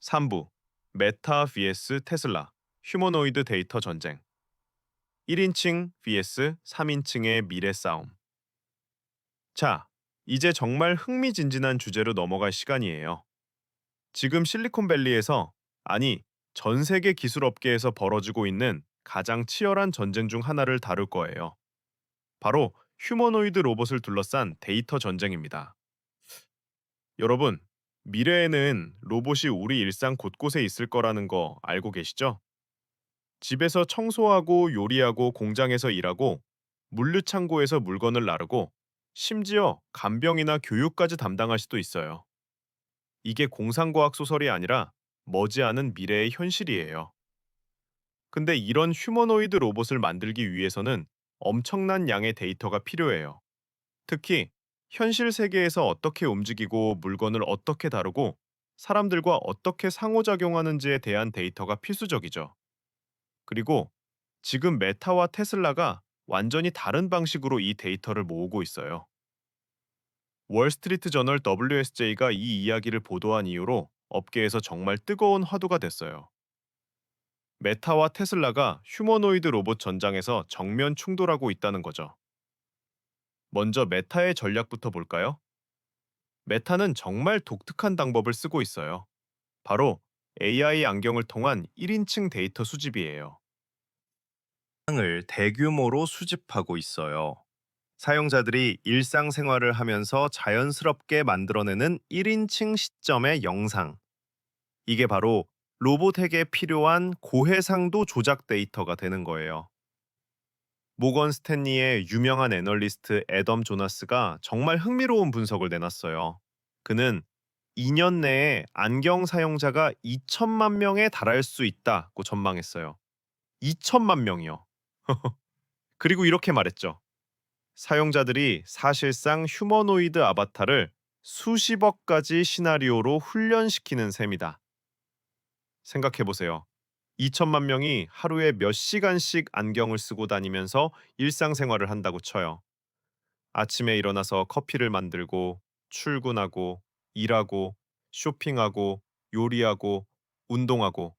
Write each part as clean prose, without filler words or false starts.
3부 메타 vs 테슬라 휴머노이드 데이터 전쟁 1인칭 vs 3인칭의 미래 싸움. 자, 이제 정말 흥미진진한 주제로 넘어갈 시간이에요. 지금 실리콘밸리에서, 아니, 전 세계 기술 업계에서 벌어지고 있는 가장 치열한 전쟁 중 하나를 다룰 거예요. 바로 휴머노이드 로봇을 둘러싼 데이터 전쟁입니다. 여러분, 미래에는 로봇이 우리 일상 곳곳에 있을 거라는 거 알고 계시죠? 집에서 청소하고 요리하고 공장에서 일하고 물류창고에서 물건을 나르고 심지어 간병이나 교육까지 담당할 수도 있어요. 이게 공상과학 소설이 아니라 머지않은 미래의 현실이에요. 근데 이런 휴머노이드 로봇을 만들기 위해서는 엄청난 양의 데이터가 필요해요. 특히 현실 세계에서 어떻게 움직이고 물건을 어떻게 다루고 사람들과 어떻게 상호작용하는지에 대한 데이터가 필수적이죠. 그리고 지금 메타와 테슬라가 완전히 다른 방식으로 이 데이터를 모으고 있어요. 월스트리트 저널 WSJ가 이 이야기를 보도한 이후로 업계에서 정말 뜨거운 화두가 됐어요. 메타와 테슬라가 휴머노이드 로봇 전장에서 정면 충돌하고 있다는 거죠. 먼저 메타의 전략부터 볼까요? 메타는 정말 독특한 방법을 쓰고 있어요. 바로 AI 안경을 통한 1인칭 데이터 수집이에요. 을 대규모로 수집하고 있어요. 사용자들이 일상생활을 하면서 자연스럽게 만들어내는 1인칭 시점의 영상. 이게 바로 로봇에게 필요한 고해상도 조작 데이터가 되는 거예요. 모건 스탠리의 유명한 애널리스트 애덤 조나스가 정말 흥미로운 분석을 내놨어요. 그는 2년 내에 안경 사용자가 2천만 명에 달할 수 있다고 전망했어요. 2천만 명이요. 그리고 이렇게 말했죠. 사용자들이 사실상 휴머노이드 아바타를 수십억 가지 시나리오로 훈련시키는 셈이다. 생각해보세요. 2천만 명이 하루에 몇 시간씩 안경을 쓰고 다니면서 일상생활을 한다고 쳐요. 아침에 일어나서 커피를 만들고, 출근하고, 일하고, 쇼핑하고, 요리하고, 운동하고,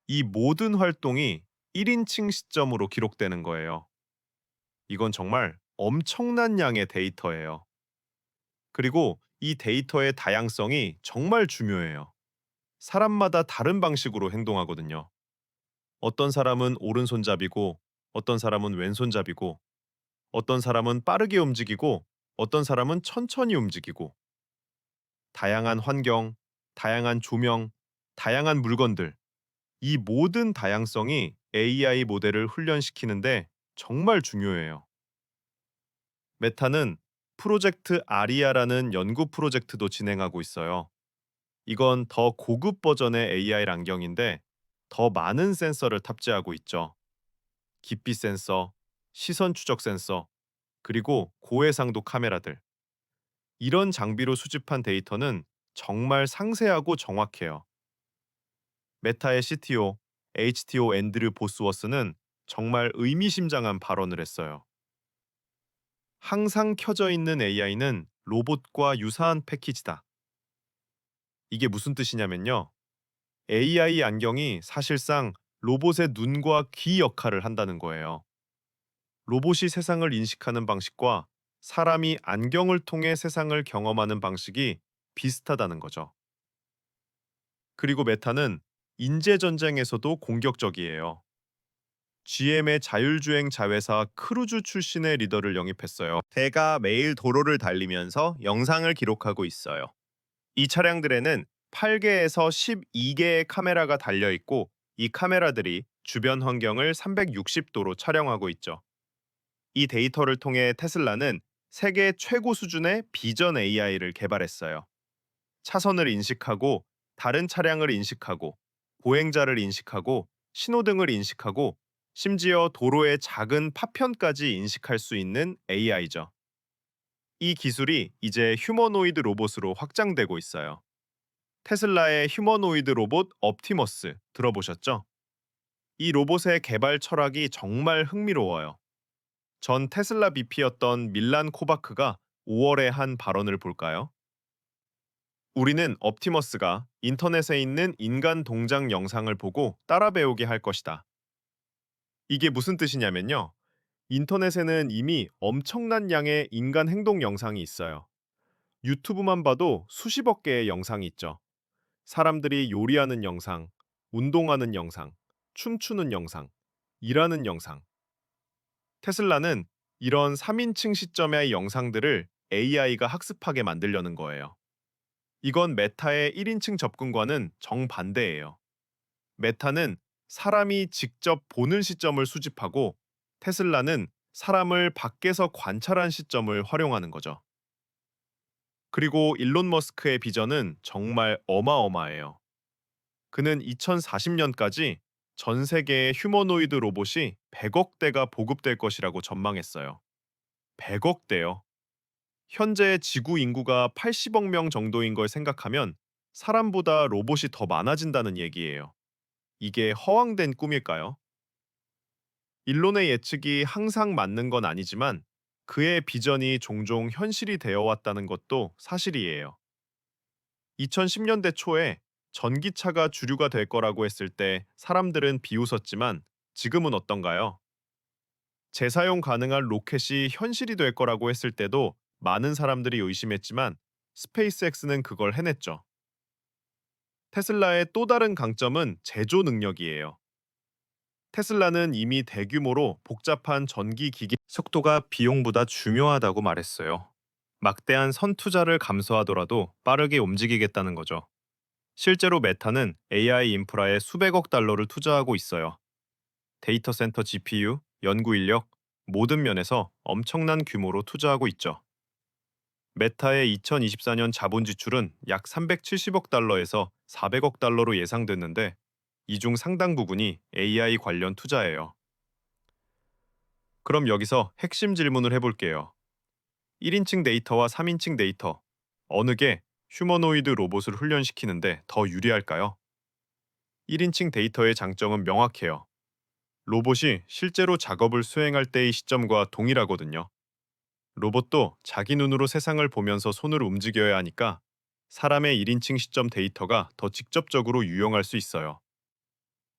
이 모든 활동이 1인칭 시점으로 기록되는 거예요. 이건 정말 엄청난 양의 데이터예요. 그리고 이 데이터의 다양성이 정말 중요해요. 사람마다 다른 방식으로 행동하거든요. 어떤 사람은 오른손잡이고, 어떤 사람은 왼손잡이고, 어떤 사람은 빠르게 움직이고, 어떤 사람은 천천히 움직이고, 다양한 환경, 다양한 조명, 다양한 물건들, 이 모든 다양성이 AI 모델을 훈련시키는데 정말 중요해요. 메타는 프로젝트 아리아라는 연구 프로젝트도 진행하고 있어요. 이건 더 고급 버전의 AI 안경인데 더 많은 센서를 탑재하고 있죠. 깊이 센서, 시선 추적 센서, 그리고 고해상도 카메라들. 이런 장비로 수집한 데이터는 정말 상세하고 정확해요. 메타의 CTO, HTO 앤드류 보스워스는 정말 의미심장한 발언을 했어요. 항상 켜져 있는 AI는 로봇과 유사한 패키지다. 이게 무슨 뜻이냐면요. AI 안경이 사실상 로봇의 눈과 귀 역할을 한다는 거예요. 로봇이 세상을 인식하는 방식과 사람이 안경을 통해 세상을 경험하는 방식이 비슷하다는 거죠. 그리고 메타는 인재 전쟁에서도 공격적이에요. GM의 자율주행 자회사 크루즈 출신의 리더를 영입했어요. 대가 매일 도로를 달리면서 영상을 기록하고 있어요. 이 차량들에는 8개에서 12개의 카메라가 달려 있고 이 카메라들이 주변 환경을 360도로 촬영하고 있죠. 이 데이터를 통해 테슬라는 세계 최고 수준의 비전 AI를 개발했어요. 차선을 인식하고 다른 차량을 인식하고 보행자를 인식하고 신호등을 인식하고 심지어 도로의 작은 파편까지 인식할 수 있는 AI죠. 이 기술이 이제 휴머노이드 로봇으로 확장되고 있어요. 테슬라의 휴머노이드 로봇 옵티머스 들어보셨죠? 이 로봇의 개발 철학이 정말 흥미로워요. 전 테슬라 VP였던 밀란 코바크가 5월에 한 발언을 볼까요? 우리는 옵티머스가 인터넷에 있는 인간 동작 영상을 보고 따라 배우게 할 것이다. 이게 무슨 뜻이냐면요. 인터넷에는 이미 엄청난 양의 인간 행동 영상이 있어요. 유튜브만 봐도 수십억 개의 영상이 있죠. 사람들이 요리하는 영상, 운동하는 영상, 춤추는 영상, 일하는 영상. 테슬라는 이런 3인칭 시점의 영상들을 AI가 학습하게 만들려는 거예요. 이건 메타의 1인칭 접근과는 정반대예요. 메타는 사람이 직접 보는 시점을 수집하고 테슬라는 사람을 밖에서 관찰한 시점을 활용하는 거죠. 그리고 일론 머스크의 비전은 정말 어마어마해요. 그는 2040년까지 전 세계의 휴머노이드 로봇이 100억 대가 보급될 것이라고 전망했어요. 100억 대요. 현재 지구 인구가 80억 명 정도인 걸 생각하면 사람보다 로봇이 더 많아진다는 얘기예요. 이게 허황된 꿈일까요? 일론의 예측이 항상 맞는 건 아니지만 그의 비전이 종종 현실이 되어 왔다는 것도 사실이에요. 2010년대 초에 전기차가 주류가 될 거라고 했을 때 사람들은 비웃었지만 지금은 어떤가요? 재사용 가능한 로켓이 현실이 될 거라고 했을 때도 많은 사람들이 의심했지만 스페이스X는 그걸 해냈죠. 테슬라의 또 다른 강점은 제조 능력이에요. 테슬라는 이미 대규모로 복잡한 전기 기기 속도가 비용보다 중요하다고 말했어요. 막대한 선투자를 감수하더라도 빠르게 움직이겠다는 거죠. 실제로 메타는 AI 인프라에 수백억 달러를 투자하고 있어요. 데이터 센터 GPU, 연구 인력, 모든 면에서 엄청난 규모로 투자하고 있죠. 메타의 2024년 자본 지출은 약 370억 달러에서 400억 달러로 예상됐는데 이 중 상당 부분이 AI 관련 투자예요. 그럼 여기서 핵심 질문을 해볼게요. 1인칭 데이터와 3인칭 데이터, 어느 게 휴머노이드 로봇을 훈련시키는데 더 유리할까요? 1인칭 데이터의 장점은 명확해요. 로봇이 실제로 작업을 수행할 때의 시점과 동일하거든요. 로봇도 자기 눈으로 세상을 보면서 손을 움직여야 하니까 사람의 1인칭 시점 데이터가 더 직접적으로 유용할 수 있어요.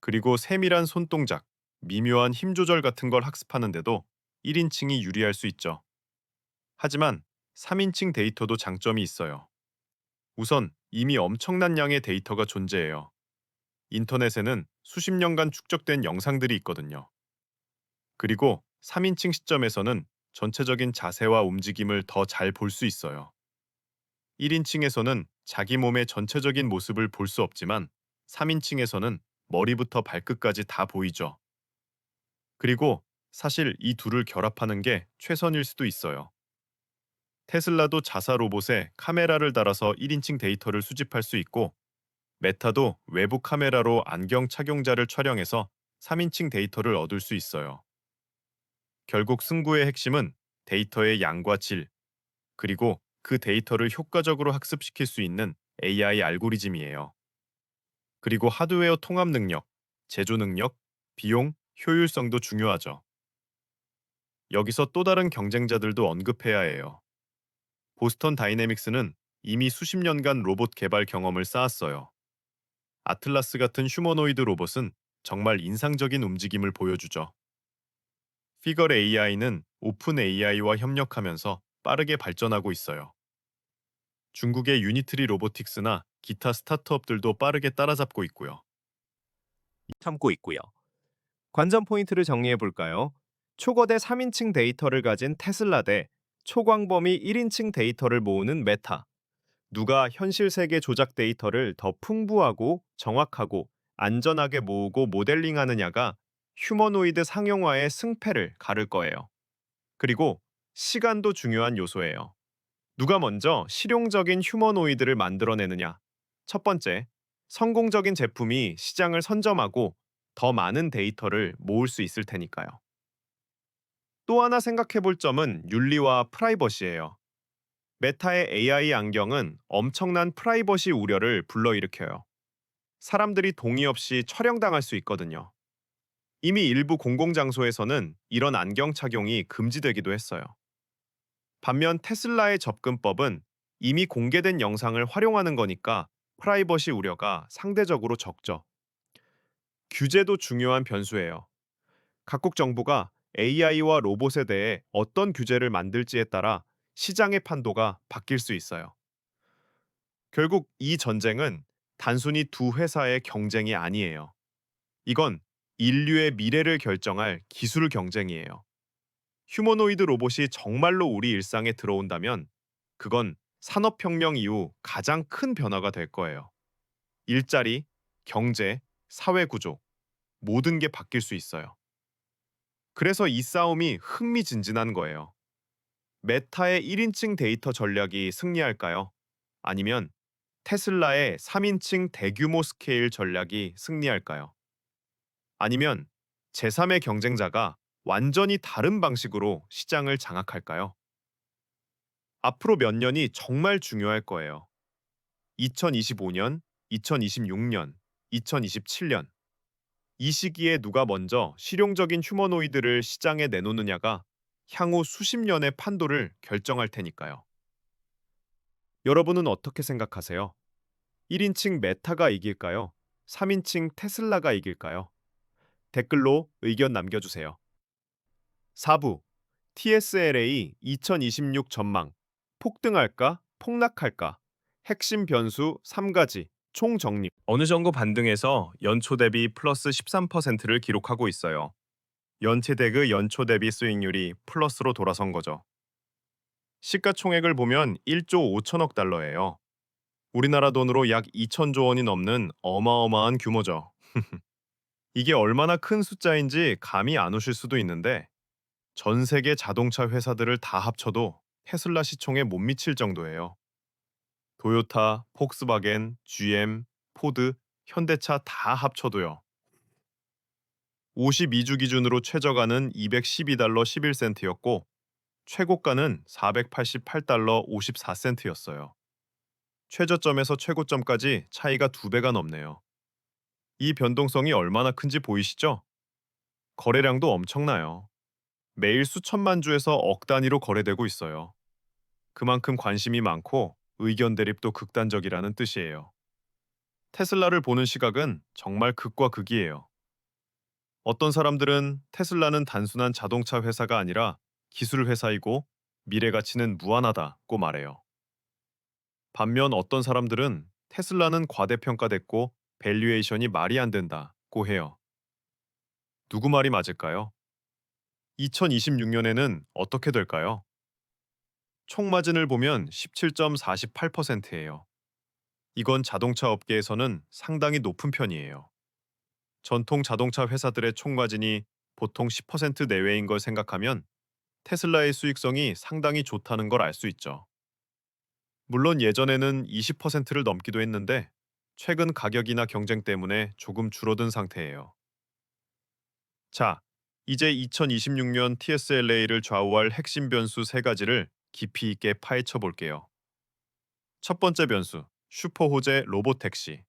그리고 세밀한 손동작, 미묘한 힘 조절 같은 걸 학습하는데도 1인칭이 유리할 수 있죠. 하지만 3인칭 데이터도 장점이 있어요. 우선 이미 엄청난 양의 데이터가 존재해요. 인터넷에는 수십 년간 축적된 영상들이 있거든요. 그리고 3인칭 시점에서는 전체적인 자세와 움직임을 더 잘 볼 수 있어요. 1인칭에서는 자기 몸의 전체적인 모습을 볼 수 없지만 3인칭에서는 머리부터 발끝까지 다 보이죠. 그리고 사실 이 둘을 결합하는 게 최선일 수도 있어요. 테슬라도 자사 로봇에 카메라를 달아서 1인칭 데이터를 수집할 수 있고 메타도 외부 카메라로 안경 착용자를 촬영해서 3인칭 데이터를 얻을 수 있어요. 결국 승부의 핵심은 데이터의 양과 질, 그리고 그 데이터를 효과적으로 학습시킬 수 있는 AI 알고리즘이에요. 그리고 하드웨어 통합 능력, 제조 능력, 비용, 효율성도 중요하죠. 여기서 또 다른 경쟁자들도 언급해야 해요. 보스턴 다이내믹스는 이미 수십 년간 로봇 개발 경험을 쌓았어요. 아틀라스 같은 휴머노이드 로봇은 정말 인상적인 움직임을 보여주죠. 피걸 AI는 오픈 AI와 협력하면서 빠르게 발전하고 있어요. 중국의 유니트리 로보틱스나 기타 스타트업들도 빠르게 따라잡고 있고요. 참고 있고요. 관전 포인트를 정리해 볼까요? 초거대 3인칭 데이터를 가진 테슬라 대 초광범위 1인칭 데이터를 모으는 메타. 누가 현실 세계 조작 데이터를 더 풍부하고 정확하고 안전하게 모으고 모델링하느냐가 휴머노이드 상용화의 승패를 가를 거예요. 그리고 시간도 중요한 요소예요. 누가 먼저 실용적인 휴머노이드를 만들어내느냐. 첫 번째, 성공적인 제품이 시장을 선점하고 더 많은 데이터를 모을 수 있을 테니까요. 또 하나 생각해 볼 점은 윤리와 프라이버시예요. 메타의 AI 안경은 엄청난 프라이버시 우려를 불러일으켜요. 사람들이 동의 없이 촬영당할 수 있거든요. 이미 일부 공공장소에서는 이런 안경 착용이 금지되기도 했어요. 반면 테슬라의 접근법은 이미 공개된 영상을 활용하는 거니까 프라이버시 우려가 상대적으로 적죠. 규제도 중요한 변수예요. 각국 정부가 AI와 로봇에 대해 어떤 규제를 만들지에 따라 시장의 판도가 바뀔 수 있어요. 결국 이 전쟁은 단순히 두 회사의 경쟁이 아니에요. 이건 인류의 미래를 결정할 기술 경쟁이에요. 휴머노이드 로봇이 정말로 우리 일상에 들어온다면 그건 산업혁명 이후 가장 큰 변화가 될 거예요. 일자리, 경제, 사회 구조, 모든 게 바뀔 수 있어요. 그래서 이 싸움이 흥미진진한 거예요. 메타의 1인칭 데이터 전략이 승리할까요? 아니면 테슬라의 3인칭 대규모 스케일 전략이 승리할까요? 아니면 제3의 경쟁자가 완전히 다른 방식으로 시장을 장악할까요? 앞으로 몇 년이 정말 중요할 거예요. 2025년, 2026년, 2027년. 이 시기에 누가 먼저 실용적인 휴머노이드를 시장에 내놓느냐가 향후 수십 년의 판도를 결정할 테니까요. 여러분은 어떻게 생각하세요? 1인칭 메타가 이길까요? 3인칭 테슬라가 이길까요? 댓글로 의견 남겨주세요. 4부 TSLA 2026 전망 폭등할까? 폭락할까? 핵심 변수 3가지 총정리. 어느 정도 반등해서 연초 대비 플러스 13%를 기록하고 있어요. 연체대그 연초 대비 수익률이 플러스로 돌아선 거죠. 시가총액을 보면 1조 5천억 달러예요. 우리나라 돈으로 약 2천조 원이 넘는 어마어마한 규모죠. 이게 얼마나 큰 숫자인지 감이 안 오실 수도 있는데 전 세계 자동차 회사들을 다 합쳐도 테슬라 시총에 못 미칠 정도예요. 도요타, 폭스바겐, GM, 포드, 현대차 다 합쳐도요. 52주 기준으로 최저가는 212달러 11센트였고 최고가는 488달러 54센트였어요. 최저점에서 최고점까지 차이가 2배가 넘네요. 이 변동성이 얼마나 큰지 보이시죠? 거래량도 엄청나요. 매일 수천만 주에서 억 단위로 거래되고 있어요. 그만큼 관심이 많고 의견 대립도 극단적이라는 뜻이에요. 테슬라를 보는 시각은 정말 극과 극이에요. 어떤 사람들은 테슬라는 단순한 자동차 회사가 아니라 기술 회사이고 미래 가치는 무한하다고 말해요. 반면 어떤 사람들은 테슬라는 과대평가됐고 밸류에이션이 말이 안 된다고 해요. 누구 말이 맞을까요? 2026년에는 어떻게 될까요? 총 마진을 보면 17.48%예요. 이건 자동차 업계에서는 상당히 높은 편이에요. 전통 자동차 회사들의 총 마진이 보통 10% 내외인 걸 생각하면 테슬라의 수익성이 상당히 좋다는 걸 알 수 있죠. 물론 예전에는 20%를 넘기도 했는데 최근 가격이나 경쟁 때문에 조금 줄어든 상태예요. 자, 이제 2026년 TSLA를 좌우할 핵심 변수 3가지를 깊이 있게 파헤쳐 볼게요. 첫 번째 변수, 슈퍼 호재 로봇 택시.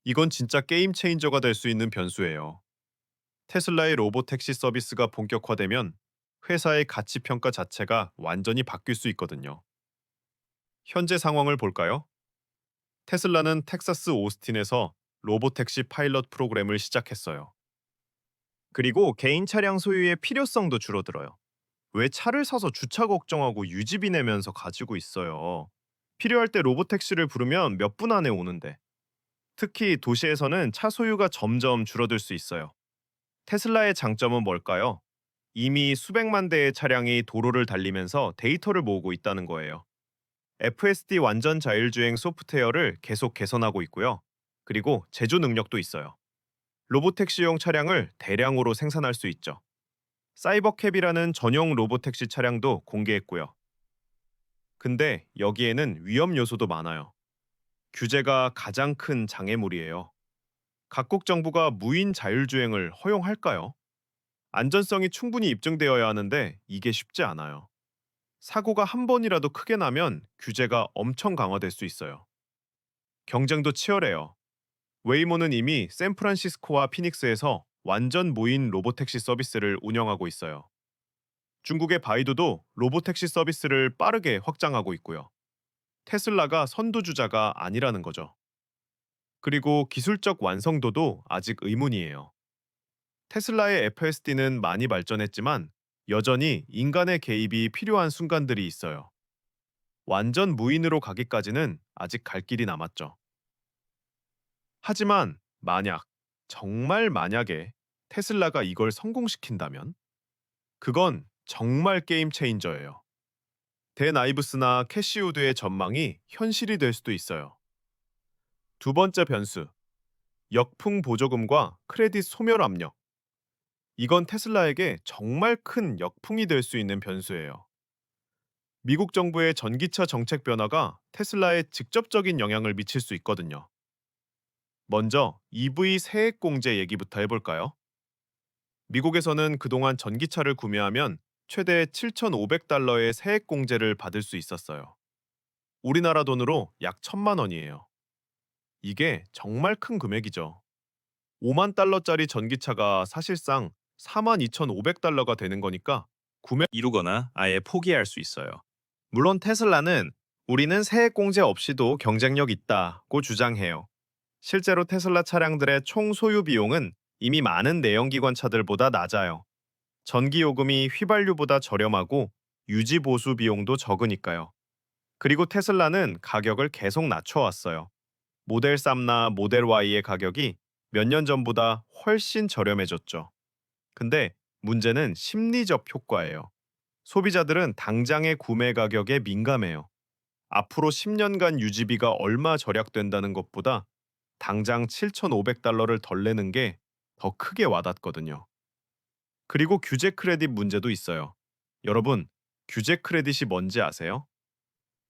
이건 진짜 게임 체인저가 될 수 있는 변수예요. 테슬라의 로봇 택시 서비스가 본격화되면 회사의 가치 평가 자체가 완전히 바뀔 수 있거든요. 현재 상황을 볼까요? 테슬라는 텍사스 오스틴에서 로보택시 파일럿 프로그램을 시작했어요. 그리고 개인 차량 소유의 필요성도 줄어들어요. 왜 차를 사서 주차 걱정하고 유지비 내면서 가지고 있어요. 필요할 때 로보택시를 부르면 몇 분 안에 오는데. 특히 도시에서는 차 소유가 점점 줄어들 수 있어요. 테슬라의 장점은 뭘까요? 이미 수백만 대의 차량이 도로를 달리면서 데이터를 모으고 있다는 거예요. FSD 완전 자율주행 소프트웨어를 계속 개선하고 있고요. 그리고 제조 능력도 있어요. 로보택시용 차량을 대량으로 생산할 수 있죠. 사이버캡이라는 전용 로보택시 차량도 공개했고요. 근데 여기에는 위험 요소도 많아요. 규제가 가장 큰 장애물이에요. 각국 정부가 무인 자율주행을 허용할까요? 안전성이 충분히 입증되어야 하는데 이게 쉽지 않아요. 사고가 한 번이라도 크게 나면 규제가 엄청 강화될 수 있어요. 경쟁도 치열해요. 웨이모는 이미 샌프란시스코와 피닉스에서 완전 무인 로보택시 서비스를 운영하고 있어요. 중국의 바이두도 로보택시 서비스를 빠르게 확장하고 있고요. 테슬라가 선두주자가 아니라는 거죠. 그리고 기술적 완성도도 아직 의문이에요. 테슬라의 FSD는 많이 발전했지만 여전히 인간의 개입이 필요한 순간들이 있어요. 완전 무인으로 가기까지는 아직 갈 길이 남았죠. 하지만 정말 만약에 테슬라가 이걸 성공시킨다면 그건 정말 게임 체인저예요. 댄 아이브스나 캐시우드의 전망이 현실이 될 수도 있어요. 두 번째 변수, 역풍 보조금과 크레딧 소멸 압력. 이건 테슬라에게 정말 큰 역풍이 될 수 있는 변수예요. 미국 정부의 전기차 정책 변화가 테슬라에 직접적인 영향을 미칠 수 있거든요. 먼저 EV 세액 공제 얘기부터 해볼까요? 미국에서는 그동안 전기차를 구매하면 최대 7,500달러의 세액 공제를 받을 수 있었어요. 우리나라 돈으로 약 1,000만 원이에요. 이게 정말 큰 금액이죠. 5만 달러짜리 전기차가 사실상 42,500달러가 되는 거니까 구매 이루거나 아예 포기할 수 있어요. 물론 테슬라는 우리는 세액 공제 없이도 경쟁력 있다고 주장해요. 실제로 테슬라 차량들의 총 소유 비용은 이미 많은 내연기관 차들보다 낮아요. 전기 요금이 휘발유보다 저렴하고 유지 보수 비용도 적으니까요. 그리고 테슬라는 가격을 계속 낮춰왔어요. 모델 3나 모델 Y의 가격이 몇 년 전보다 훨씬 저렴해졌죠. 근데 문제는 심리적 효과예요. 소비자들은 당장의 구매 가격에 민감해요. 앞으로 10년간 유지비가 얼마 절약된다는 것보다 당장 7,500달러를 덜 내는 게 더 크게 와닿거든요. 그리고 규제 크레딧 문제도 있어요. 여러분, 규제 크레딧이 뭔지 아세요?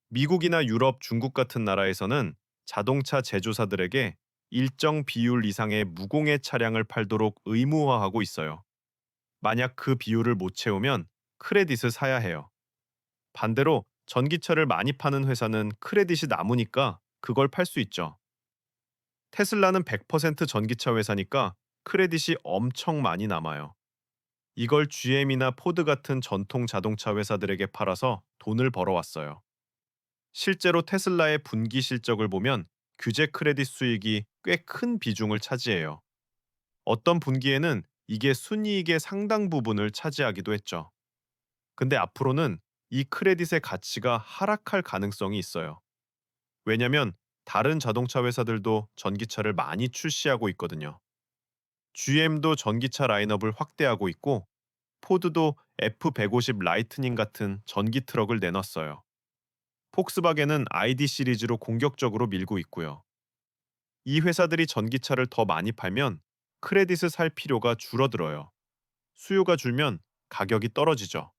미국이나 유럽, 중국 같은 나라에서는 자동차 제조사들에게 일정 비율 이상의 무공해 차량을 팔도록 의무화하고 있어요. 만약 그 비율을 못 채우면 크레딧을 사야 해요. 반대로 전기차를 많이 파는 회사는 크레딧이 남으니까 그걸 팔 수 있죠. 테슬라는 100% 전기차 회사니까 크레딧이 엄청 많이 남아요. 이걸 GM이나 포드 같은 전통 자동차 회사들에게 팔아서 돈을 벌어왔어요. 실제로 테슬라의 분기 실적을 보면 규제 크레딧 수익이 꽤 큰 비중을 차지해요. 어떤 분기에는 이게 순이익의 상당 부분을 차지하기도 했죠. 근데 앞으로는 이 크레딧의 가치가 하락할 가능성이 있어요. 왜냐면 다른 자동차 회사들도 전기차를 많이 출시하고 있거든요. GM도 전기차 라인업을 확대하고 있고 포드도 F150 라이트닝 같은 전기 트럭을 내놨어요. 폭스바겐은 ID 시리즈로 공격적으로 밀고 있고요. 이 회사들이 전기차를 더 많이 팔면 크레딧을 살 필요가 줄어들어요. 수요가 줄면 가격이 떨어지죠.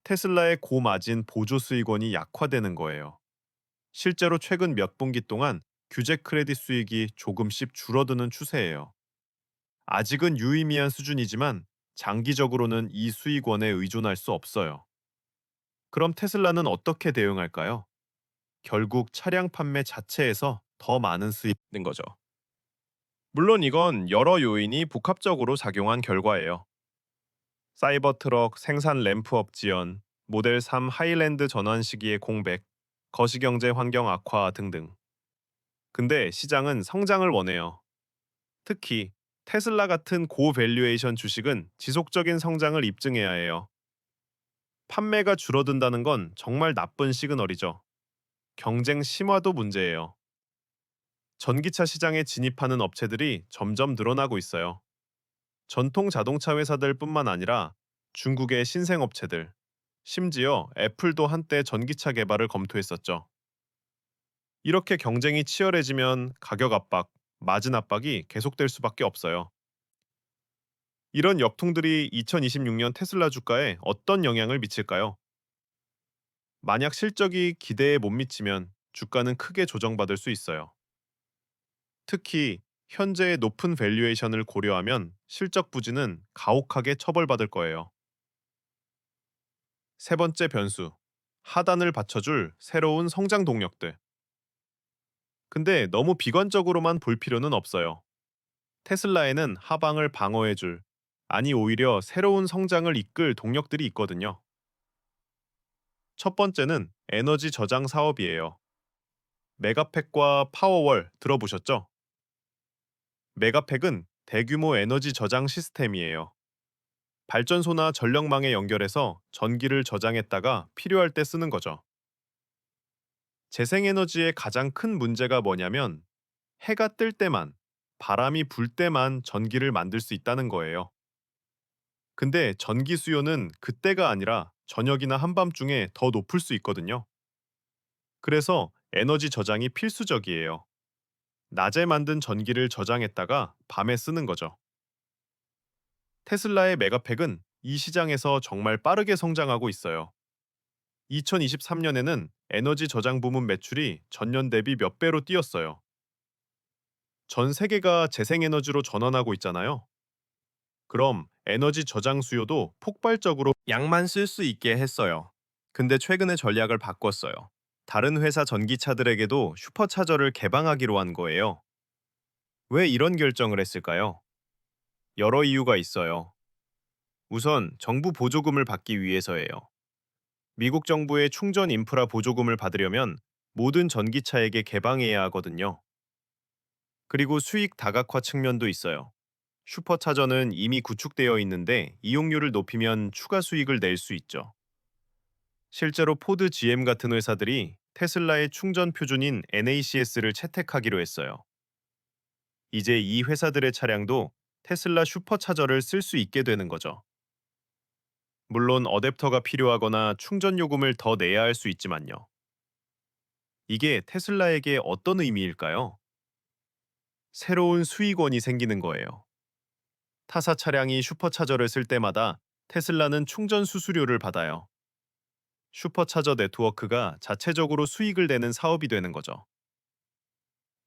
테슬라의 고마진 보조 수익원이 약화되는 거예요. 실제로 최근 몇 분기 동안 규제 크레딧 수익이 조금씩 줄어드는 추세예요. 아직은 유의미한 수준이지만 장기적으로는 이 수익원에 의존할 수 없어요. 그럼 테슬라는 어떻게 대응할까요? 결국 차량 판매 자체에서 더 많은 수익 는 거죠. 물론 이건 여러 요인이 복합적으로 작용한 결과예요. 사이버트럭 생산 램프업 지연, 모델 3 하일랜드 전환 시기의 공백, 거시경제 환경 악화 등등. 근데 시장은 성장을 원해요. 특히 테슬라 같은 고밸류에이션 주식은 지속적인 성장을 입증해야 해요. 판매가 줄어든다는 건 정말 나쁜 시그널이죠. 경쟁 심화도 문제예요. 전기차 시장에 진입하는 업체들이 점점 늘어나고 있어요. 전통 자동차 회사들뿐만 아니라 중국의 신생 업체들, 심지어 애플도 한때 전기차 개발을 검토했었죠. 이렇게 경쟁이 치열해지면 가격 압박, 마진 압박이 계속될 수밖에 없어요. 이런 역통들이 2026년 테슬라 주가에 어떤 영향을 미칠까요? 만약 실적이 기대에 못 미치면 주가는 크게 조정받을 수 있어요. 특히 현재의 높은 밸류에이션을 고려하면 실적 부진은 가혹하게 처벌받을 거예요. 세 번째 변수, 하단을 받쳐줄 새로운 성장 동력들. 근데 너무 비관적으로만 볼 필요는 없어요. 테슬라에는 하방을 방어해줄, 아니 오히려 새로운 성장을 이끌 동력들이 있거든요. 첫 번째는 에너지 저장 사업이에요. 메가팩과 파워월 들어보셨죠? 메가팩은 대규모 에너지 저장 시스템이에요. 발전소나 전력망에 연결해서 전기를 저장했다가 필요할 때 쓰는 거죠. 재생에너지의 가장 큰 문제가 뭐냐면 해가 뜰 때만, 바람이 불 때만 전기를 만들 수 있다는 거예요. 근데 전기 수요는 그때가 아니라 저녁이나 한밤중에 더 높을 수 있거든요. 그래서 에너지 저장이 필수적이에요. 낮에 만든 전기를 저장했다가 밤에 쓰는 거죠. 테슬라의 메가팩은 이 시장에서 정말 빠르게 성장하고 있어요. 2023년에는 에너지 저장 부문 매출이 전년 대비 몇 배로 뛰었어요. 전 세계가 재생에너지로 전환하고 있잖아요. 그럼 에너지 저장 수요도 폭발적으로 양만 쓸 수 있게 했어요. 근데 최근에 전략을 바꿨어요. 다른 회사 전기차들에게도 슈퍼차저를 개방하기로 한 거예요. 왜 이런 결정을 했을까요? 여러 이유가 있어요. 우선 정부 보조금을 받기 위해서예요. 미국 정부의 충전 인프라 보조금을 받으려면 모든 전기차에게 개방해야 하거든요. 그리고 수익 다각화 측면도 있어요. 슈퍼차저는 이미 구축되어 있는데 이용률을 높이면 추가 수익을 낼 수 있죠. 실제로 포드 GM 같은 회사들이 테슬라의 충전 표준인 NACS를 채택하기로 했어요. 이제 이 회사들의 차량도 테슬라 슈퍼차저를 쓸 수 있게 되는 거죠. 물론 어댑터가 필요하거나 충전 요금을 더 내야 할 수 있지만요. 이게 테슬라에게 어떤 의미일까요? 새로운 수익원이 생기는 거예요. 타사 차량이 슈퍼차저를 쓸 때마다 테슬라는 충전 수수료를 받아요. 슈퍼차저 네트워크가 자체적으로 수익을 내는 사업이 되는 거죠.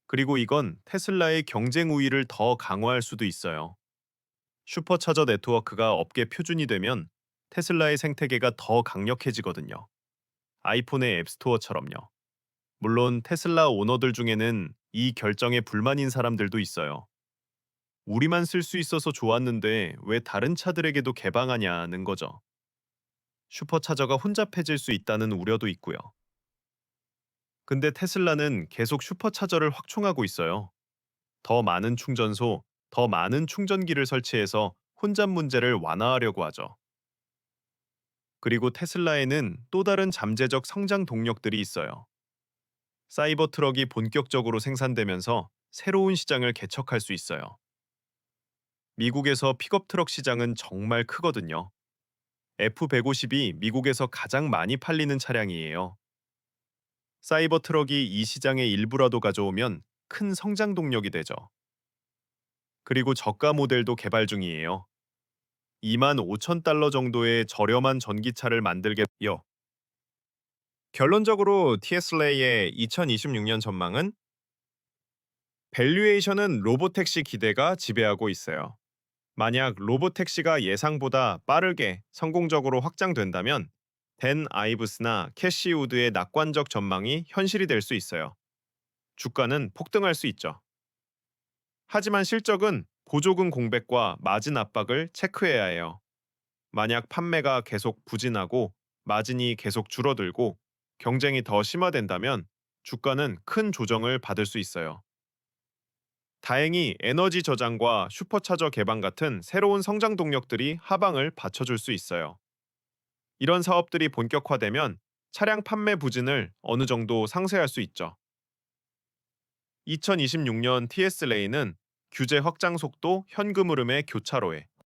그리고 이건 테슬라의 경쟁 우위를 더 강화할 수도 있어요. 슈퍼차저 네트워크가 업계 표준이 되면 테슬라의 생태계가 더 강력해지거든요. 아이폰의 앱스토어처럼요. 물론 테슬라 오너들 중에는 이 결정에 불만인 사람들도 있어요. 우리만 쓸 수 있어서 좋았는데 왜 다른 차들에게도 개방하냐는 거죠. 슈퍼차저가 혼잡해질 수 있다는 우려도 있고요. 근데 테슬라는 계속 슈퍼차저를 확충하고 있어요. 더 많은 충전소, 더 많은 충전기를 설치해서 혼잡 문제를 완화하려고 하죠. 그리고 테슬라에는 또 다른 잠재적 성장 동력들이 있어요. 사이버 트럭이 본격적으로 생산되면서 새로운 시장을 개척할 수 있어요. 미국에서 픽업 트럭 시장은 정말 크거든요. F150이 미국에서 가장 많이 팔리는 차량이에요. 사이버 트럭이 이 시장의 일부라도 가져오면 큰 성장 동력이 되죠. 그리고 저가 모델도 개발 중이에요. 25,000달러 정도의 저렴한 전기차를 만들겠요. 결론적으로 테슬라의 2026년 전망은 밸류에이션은 로보택시 기대가 지배하고 있어요. 만약 로보택시가 예상보다 빠르게 성공적으로 확장된다면 댄 아이브스나 캐시 우드의 낙관적 전망이 현실이 될 수 있어요. 주가는 폭등할 수 있죠. 하지만 실적은 보조금 공백과 마진 압박을 체크해야 해요. 만약 판매가 계속 부진하고 마진이 계속 줄어들고 경쟁이 더 심화된다면 주가는 큰 조정을 받을 수 있어요. 다행히 에너지 저장과 슈퍼차저 개방 같은 새로운 성장 동력들이 하방을 받쳐줄 수 있어요. 이런 사업들이 본격화되면 차량 판매 부진을 어느 정도 상쇄할 수 있죠. 2026년 TS레이는 규제 확장 속도 현금 흐름의 교차로에